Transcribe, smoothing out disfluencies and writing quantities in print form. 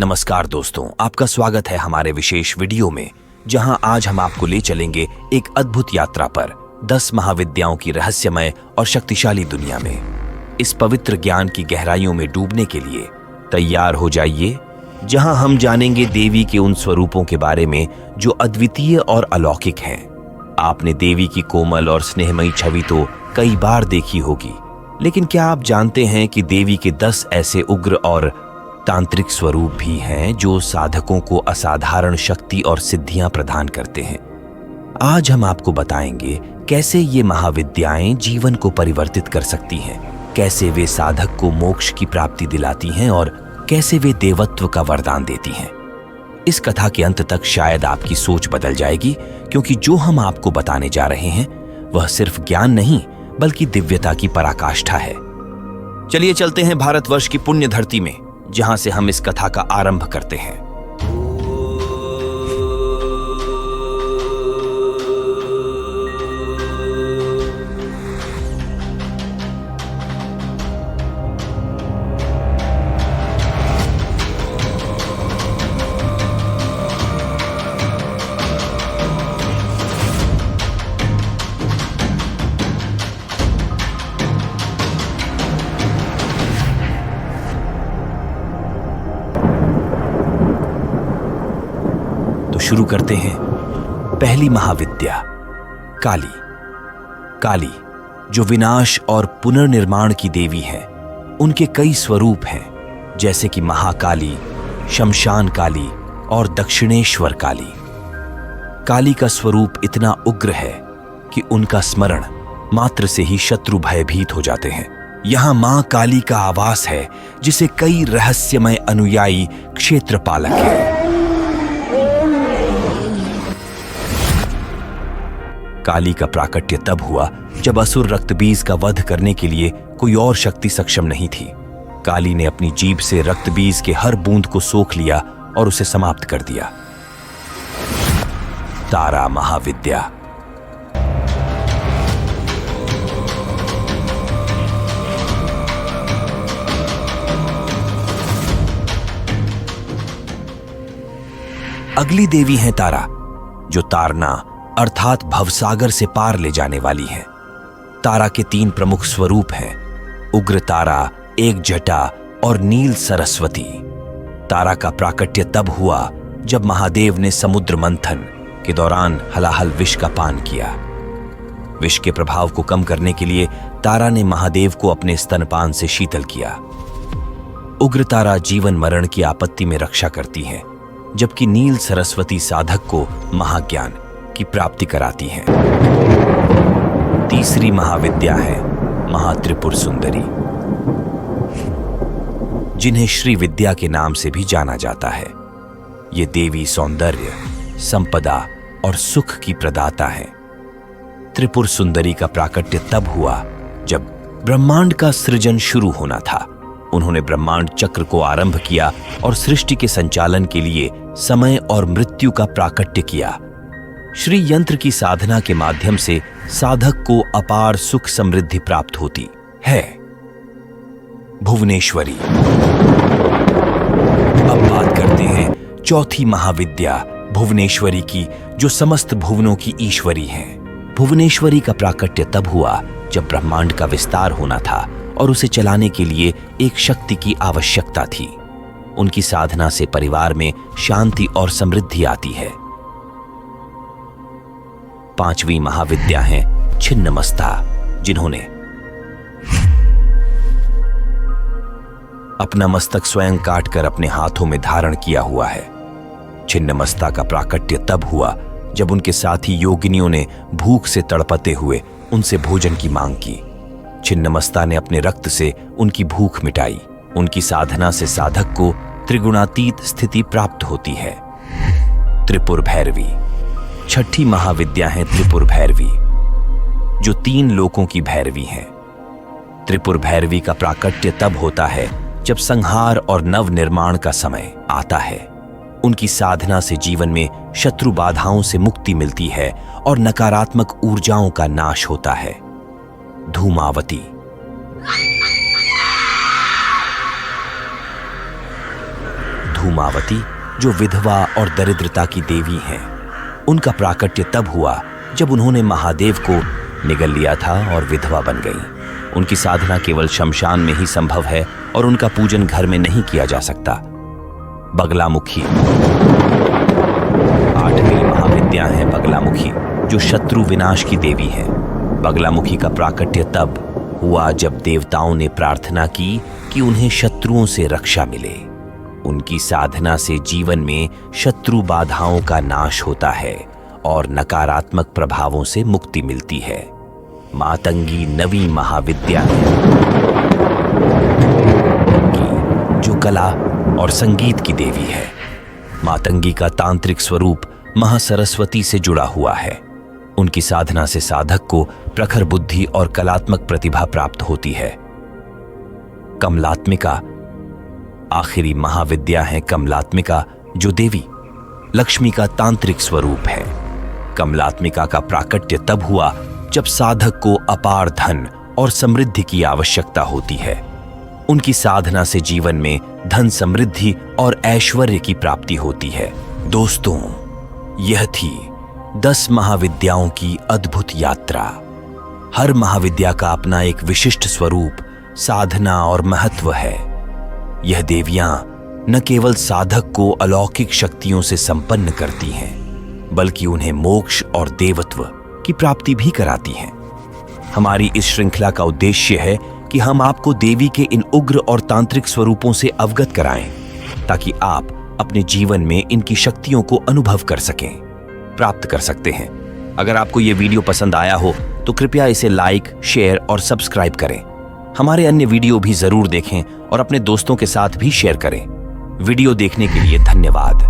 नमस्कार दोस्तों, आपका स्वागत है हमारे विशेष वीडियो में, जहां आज हम आपको ले चलेंगे एक अद्भुत यात्रा पर 10 महाविद्याओं की रहस्यमय और शक्तिशाली दुनिया में। इस पवित्र ज्ञान की गहराइयों में डूबने के लिए तैयार हो जाइए, जहां हम जानेंगे देवी के उन स्वरूपों के बारे में जो अद्वितीय और अलौकिक हैं। आपने देवी की कोमल और स्नेहमयी छवि तो कई बार देखी होगी, लेकिन क्या आप जानते हैं कि देवी के 10 ऐसे उग्र और तांत्रिक स्वरूप भी हैं जो साधकों को असाधारण शक्ति और सिद्धियां प्रदान करते हैं। आज हम आपको बताएंगे कैसे ये महाविद्याएं जीवन को परिवर्तित कर सकती हैं, कैसे वे साधक को मोक्ष की प्राप्ति दिलाती हैं और कैसे वे देवत्व का वरदान देती हैं। इस कथा के अंत तक शायद आपकी सोच बदल जाएगी, क्योंकि जो हम आपको बताने जा रहे हैं वह सिर्फ ज्ञान नहीं बल्कि दिव्यता की पराकाष्ठा है। चलिए चलते हैं भारतवर्ष की पुण्य धरती में, जहां से हम इस कथा का आरंभ करते हैं। तो शुरू करते हैं। पहली महाविद्या काली। काली जो विनाश और पुनर्निर्माण की देवी है। उनके कई स्वरूप हैं, जैसे कि महाकाली, शमशान काली और दक्षिणेश्वर काली। काली का स्वरूप इतना उग्र है कि उनका स्मरण मात्र से ही शत्रु भयभीत हो जाते हैं। यहां मां काली का आवास है, जिसे कई रहस्यमय अनुयायी क्षेत्रपालक हैं। काली का प्राकट्य तब हुआ जब असुर रक्तबीज का वध करने के लिए कोई और शक्ति सक्षम नहीं थी। काली ने अपनी जीभ से रक्तबीज के हर बूंद को सोख लिया और उसे समाप्त कर दिया। तारा महाविद्या। अगली देवी है तारा, जो तारना अर्थात भवसागर से पार ले जाने वाली है। तारा के 3 प्रमुख स्वरूप हैं, उग्र तारा, एक जटा और नील सरस्वती। तारा का प्राकट्य तब हुआ जब महादेव ने समुद्र मंथन के दौरान हलाहल विष का पान किया। विष के प्रभाव को कम करने के लिए तारा ने महादेव को अपने स्तनपान से शीतल किया। उग्र तारा जीवन मरण की आपत्ति में रक्षा करती है, जबकि नील सरस्वती साधक को महाज्ञान की प्राप्ति कराती हैं। तीसरी महाविद्या है महात्रिपुर सुंदरी, जिन्हें श्री विद्या के नाम से भी जाना जाता है। ये देवी सौंदर्य, संपदा और सुख की प्रदाता है। त्रिपुर सुंदरी का प्राकट्य तब हुआ जब ब्रह्मांड का सृजन शुरू होना था। उन्होंने ब्रह्मांड चक्र को आरंभ किया और सृष्टि के संचालन के लिए समय और मृत्यु का प्राकट्य किया। श्री यंत्र की साधना के माध्यम से साधक को अपार सुख समृद्धि प्राप्त होती है। भुवनेश्वरी। अब बात करते हैं चौथी महाविद्या भुवनेश्वरी की, जो समस्त भुवनों की ईश्वरी है। भुवनेश्वरी का प्राकट्य तब हुआ जब ब्रह्मांड का विस्तार होना था और उसे चलाने के लिए एक शक्ति की आवश्यकता थी। उनकी साधना से परिवार में शांति और समृद्धि आती है। पांचवी महाविद्या है छिन्नमस्ता, जिन्होंने अपना मस्तक स्वयं काटकर अपने हाथों में धारण किया हुआ है। छिन्नमस्ता का प्राकट्य तब हुआ जब उनके साथी योगिनियों ने भूख से तड़पते हुए उनसे भोजन की मांग की। छिन्नमस्ता ने अपने रक्त से उनकी भूख मिटाई। उनकी साधना से साधक को त्रिगुणातीत स्थिति प्राप्त होती है। त्रिपुर भैरवी। छठी महाविद्या है त्रिपुर भैरवी, जो 3 लोकों की भैरवी है। त्रिपुर भैरवी का प्राकट्य तब होता है जब संहार और नव निर्माण का समय आता है। उनकी साधना से जीवन में शत्रु बाधाओं से मुक्ति मिलती है और नकारात्मक ऊर्जाओं का नाश होता है। धूमावती। धूमावती, जो विधवा और दरिद्रता की देवी हैं। उनका प्राकट्य तब हुआ जब उन्होंने महादेव को निगल लिया था और विधवा बन गई। उनकी साधना केवल शमशान में ही संभव है और उनका पूजन घर में नहीं किया जा सकता। बगलामुखी। 8वीं महाविद्या है बगलामुखी, जो शत्रु विनाश की देवी है। बगलामुखी का प्राकट्य तब हुआ जब देवताओं ने प्रार्थना की कि उन्हें शत्रुओं से रक्षा मिले। उनकी साधना से जीवन में शत्रु बाधाओं का नाश होता है और नकारात्मक प्रभावों से मुक्ति मिलती है। मातंगी 9वीं महाविद्या है, जो कला और संगीत की देवी है। मातंगी का तांत्रिक स्वरूप महासरस्वती से जुड़ा हुआ है। उनकी साधना से साधक को प्रखर बुद्धि और कलात्मक प्रतिभा प्राप्त होती है। कमलात्मिका। आखिरी महाविद्या है कमलात्मिका, जो देवी लक्ष्मी का तांत्रिक स्वरूप है। कमलात्मिका का प्राकट्य तब हुआ जब साधक को अपार धन और समृद्धि की आवश्यकता होती है। उनकी साधना से जीवन में धन, समृद्धि और ऐश्वर्य की प्राप्ति होती है। दोस्तों, यह थी 10 महाविद्याओं की अद्भुत यात्रा। हर महाविद्या का अपना एक विशिष्ट स्वरूप, साधना और महत्व है। यह देवियां न केवल साधक को अलौकिक शक्तियों से संपन्न करती हैं, बल्कि उन्हें मोक्ष और देवत्व की प्राप्ति भी कराती हैं। हमारी इस श्रृंखला का उद्देश्य है कि हम आपको देवी के इन उग्र और तांत्रिक स्वरूपों से अवगत कराएं, ताकि आप अपने जीवन में इनकी शक्तियों को अनुभव कर सकें, प्राप्त कर सकते हैं। अगर आपको यह वीडियो पसंद आया हो तो कृपया इसे लाइक, शेयर और सब्सक्राइब करें। हमारे अन्य वीडियो भी जरूर देखें और अपने दोस्तों के साथ भी शेयर करें। वीडियो देखने के लिए धन्यवाद।